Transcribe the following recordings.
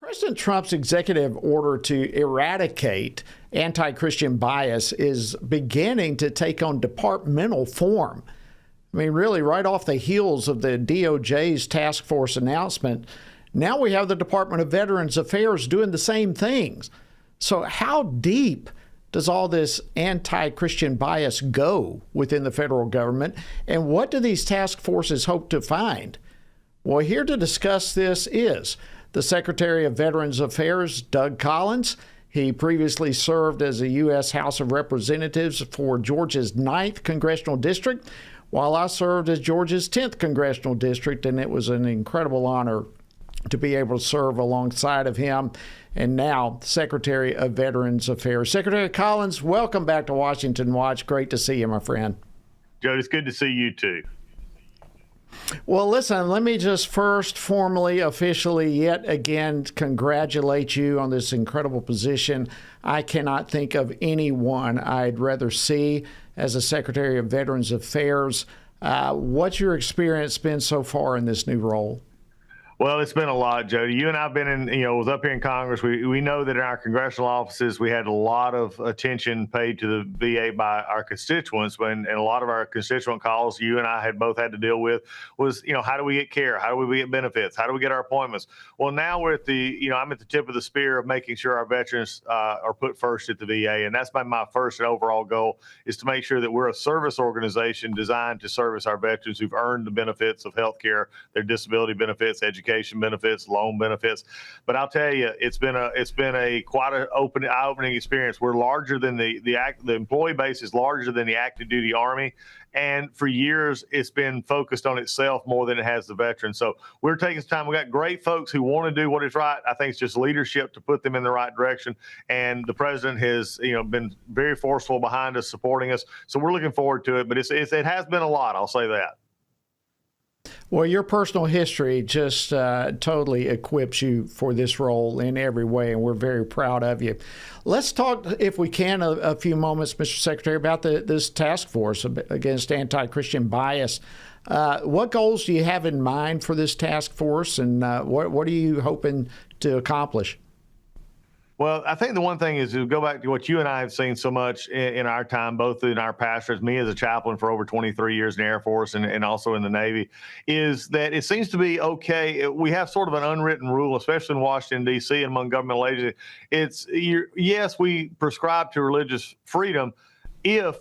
President Trump's executive order to eradicate anti-Christian bias is beginning to take on departmental form. I mean, really, right off the heels of the DOJ's task force announcement, now we have the Department of Veterans Affairs doing the same things. So how deep does all this anti-Christian bias go within the federal government, and what do these task forces hope to find? Well, here to discuss this is the Secretary of Veterans Affairs, Doug Collins. He previously served as a U.S. House of Representatives for Georgia's 9th Congressional District, while I served as Georgia's 10th Congressional District, and it was an incredible honor to be able to serve alongside of him. And now, Secretary of Veterans Affairs. Secretary Collins, welcome back to Washington Watch. Great to see you, my friend. Joe, it's good to see you too. Well, listen, let me just first formally, officially, yet again, congratulate you on this incredible position. I cannot think of anyone I'd rather see as a Secretary of Veterans Affairs. What's your experience been so far in this new role? Well, it's been a lot, Joe. You and I have been was up here in Congress. We know that in our congressional offices, we had a lot of attention paid to the VA by our constituents. And a lot of our constituent calls you and I had both had to deal with was, how do we get care? How do we get benefits? How do we get our appointments? Well, now we're at I'm at the tip of the spear of making sure our veterans are put first at the VA. And that's been my first and overall goal, is to make sure that we're a service organization designed to service our veterans who've earned the benefits of health care, their disability benefits, education benefits, loan benefits. But I'll tell you, it's been a quite an eye-opening experience. We're larger than the employee base is larger than the active duty Army. And for years, it's been focused on itself more than it has the veterans. So we're taking some time. We got great folks who want to do what is right. I think it's just leadership to put them in the right direction. And the president has, been very forceful behind us, supporting us. So we're looking forward to it. But it has been a lot. I'll say that. Well, your personal history just totally equips you for this role in every way, and we're very proud of you. Let's talk, if we can, a few moments, Mr. Secretary, about this task force against anti-Christian bias. What goals do you have in mind for this task force, and what are you hoping to accomplish? Well, I think the one thing is to go back to what you and I have seen so much in our time, both in our pastors, me as a chaplain for over 23 years in the Air Force and also in the Navy, is that it seems to be okay. We have sort of an unwritten rule, especially in Washington, D.C. and among governmental agencies. Yes, we prescribe to religious freedom if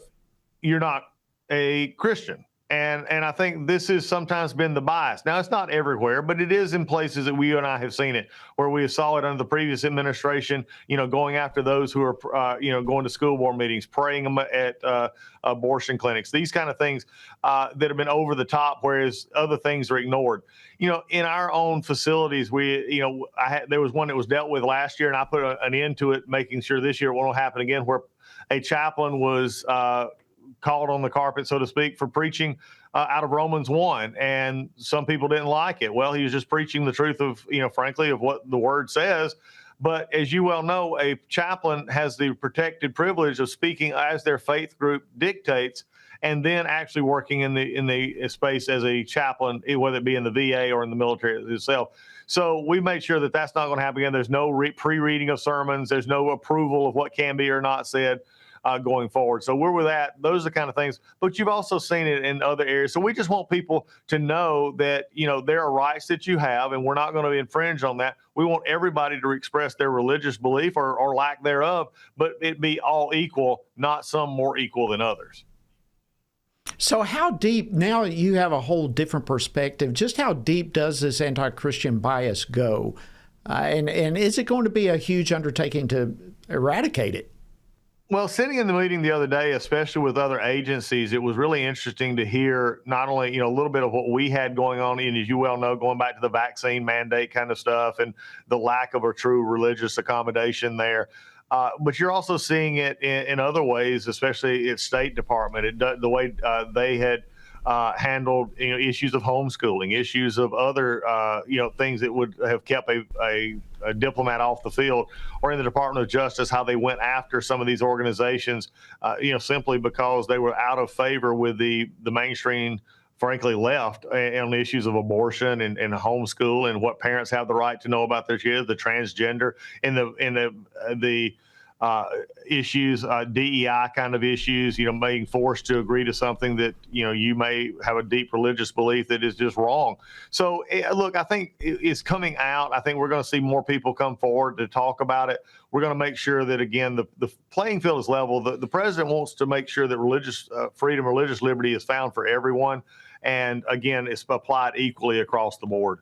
you're not a Christian. And I think this has sometimes been the bias. Now, it's not everywhere, but it is in places that you and I have seen it, where we saw it under the previous administration, going after those who are, going to school board meetings, praying them at abortion clinics, these kind of things that have been over the top, whereas other things are ignored. In our own facilities, there was one that was dealt with last year, and I put an end to it, making sure this year it won't happen again, where a chaplain was called on the carpet, so to speak, for preaching out of Romans 1, and some people didn't like it. Well, he was just preaching the truth of, frankly, of what the word says. But as you well know, a chaplain has the protected privilege of speaking as their faith group dictates, and then actually working in the space as a chaplain, whether it be in the VA or in the military itself. So we made sure that that's not going to happen again. There's no pre-reading of sermons. There's no approval of what can be or not said going forward. So we're with that. Those are the kind of things. But you've also seen it in other areas. So we just want people to know that, there are rights that you have, and we're not going to infringe on that. We want everybody to express their religious belief or lack thereof, but it be all equal, not some more equal than others. So how deep, now you have a whole different perspective, just how deep does this anti-Christian bias go? And is it going to be a huge undertaking to eradicate it? Well, sitting in the meeting the other day, especially with other agencies, it was really interesting to hear not only, a little bit of what we had going on, and as you well know, going back to the vaccine mandate kind of stuff and the lack of a true religious accommodation there. But you're also seeing it in other ways, especially at State Department, the way they had handled issues of homeschooling, issues of other things that would have kept a diplomat off the field, or in the Department of Justice, how they went after some of these organizations, simply because they were out of favor with the mainstream frankly left on the issues of abortion and homeschool and what parents have the right to know about their kids, the transgender, and the issues, DEI kind of issues, being forced to agree to something that, you may have a deep religious belief that is just wrong. So, look, I think it's coming out. I think we're going to see more people come forward to talk about it. We're going to make sure that, again, the playing field is level. The president wants to make sure that religious freedom, religious liberty is found for everyone. And, again, it's applied equally across the board.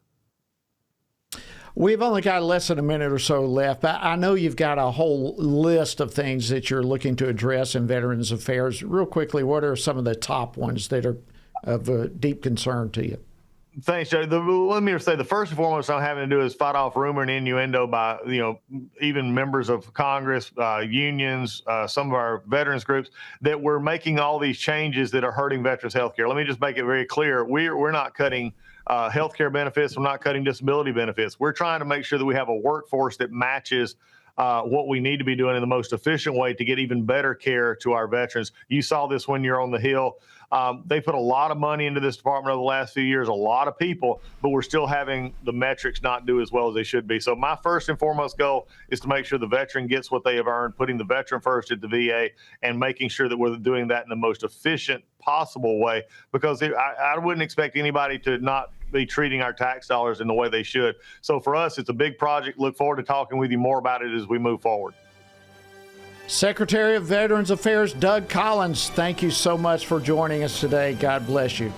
We've only got less than a minute or so left. I know you've got a whole list of things that you're looking to address in Veterans Affairs. Real quickly, what are some of the top ones that are of deep concern to you? Thanks, Joe. Let me say the first and foremost I'm having to do is fight off rumor and innuendo by, even members of Congress, unions, some of our veterans groups, that we're making all these changes that are hurting veterans health care. Let me just make it very clear. We're not cutting health care benefits. We're not cutting disability benefits. We're trying to make sure that we have a workforce that matches what we need to be doing in the most efficient way to get even better care to our veterans. You saw this when you're on the Hill. They put a lot of money into this department over the last few years, a lot of people, but we're still having the metrics not do as well as they should be. So my first and foremost goal is to make sure the veteran gets what they have earned, putting the veteran first at the VA and making sure that we're doing that in the most efficient possible way, because I wouldn't expect anybody to not be treating our tax dollars in the way they should. So for us, it's a big project. Look forward to talking with you more about it as we move forward. Secretary of Veterans Affairs Doug Collins, thank you so much for joining us today. God bless you.